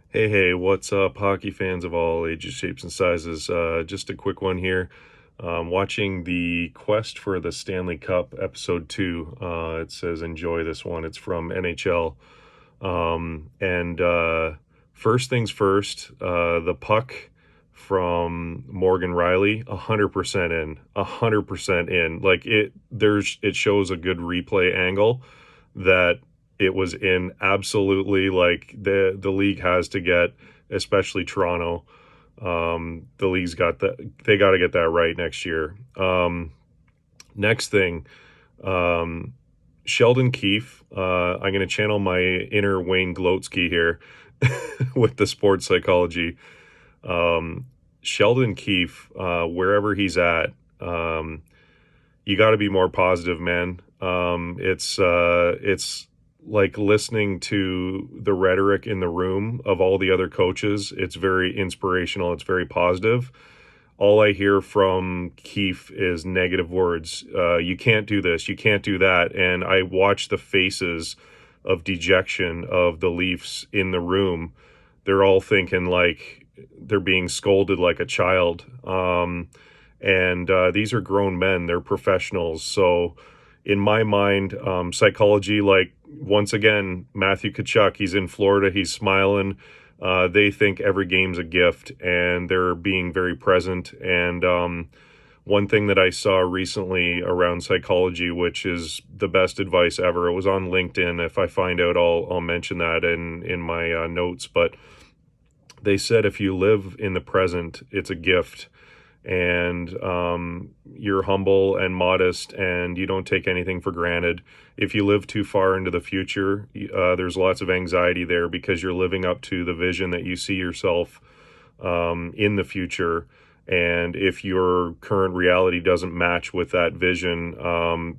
Hey, what's up, hockey fans of all ages, shapes, and sizes? Just a quick one here. Watching the Quest for the Stanley Cup, episode 2. It says, enjoy this one. It's from NHL. And First things first, the puck from Morgan Riley, 100% in. 100% in. It shows a good replay angle that it was in absolutely. Like the league has to get, especially Toronto. The league's got that. They got to get that right next year. Next thing, um, Sheldon Keefe. I'm going to channel my inner Wayne Glotsky here with the sports psychology. Um, Sheldon Keefe, wherever he's at, you got to be more positive, man. It's like listening to the rhetoric in the room of all the other coaches. It's very inspirational. It's very positive. All I hear from Keefe is negative words. You can't do this. You can't do that. And I watch the faces of dejection of the Leafs in the room. They're all thinking like they're being scolded like a child. And these are grown men. They're professionals. So, in my mind, psychology, like once again, Matthew Tkachuk, he's in Florida, he's smiling. They think every game's a gift, and they're being very present. And One thing that I saw recently around psychology, which is the best advice ever, it was on LinkedIn. If I find out, I'll mention that in my notes. But they said if you live in the present, it's a gift, and you're humble and modest, and you don't take anything for granted. If you live too far into the future, there's lots of anxiety there because you're living up to the vision that you see yourself in the future. And if your current reality doesn't match with that vision,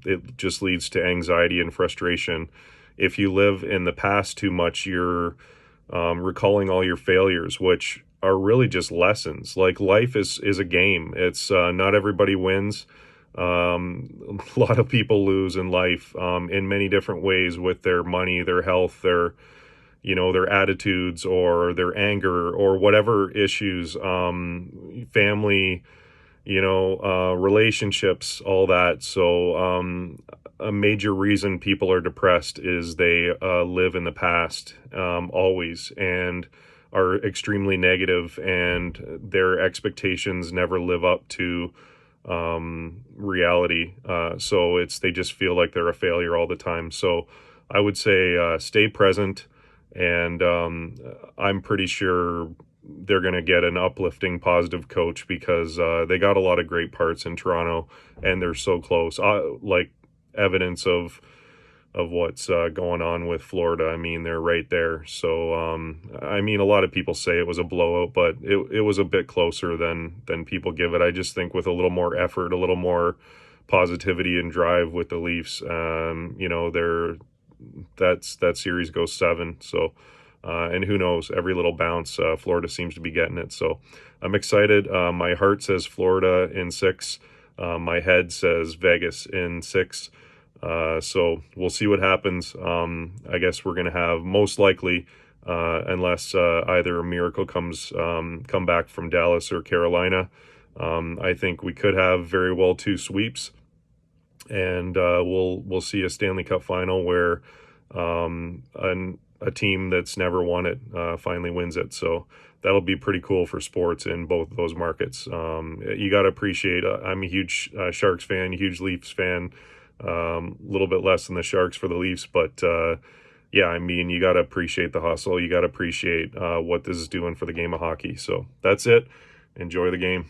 it just leads to anxiety and frustration. If you live in the past too much, you're recalling all your failures, which are really just lessons. Like life is a game. It's not everybody wins. A lot of people lose in life in many different ways with their money, their health, their attitudes or their anger or whatever issues, family, relationships, all that. So a major reason people are depressed is they live in the past always, and are extremely negative, and their expectations never live up to reality. So they just feel like they're a failure all the time. So I would say stay present, and I'm pretty sure they're going to get an uplifting, positive coach because they got a lot of great parts in Toronto, and they're so close. Like evidence of what's going on with Florida. I mean, they're right there. So I mean, a lot of people say it was a blowout, but it was a bit closer than people give it. I just think with a little more effort, a little more positivity and drive with the Leafs, that series goes 7. So, and who knows? Every little bounce, Florida seems to be getting it. So, I'm excited. My heart says Florida in 6. My head says Vegas in 6. So we'll see what happens. I guess we're going to have most likely, unless either a miracle come back from Dallas or Carolina. I think we could have very well 2 sweeps, and we'll see a Stanley Cup final where a team that's never won it finally wins it. So that'll be pretty cool for sports in both those markets. You got to appreciate. I'm a huge Sharks fan, huge Leafs fan. A little bit less than the Sharks for the Leafs, but yeah, I mean, you got to appreciate the hustle. You got to appreciate what this is doing for the game of hockey. So that's it. Enjoy the game.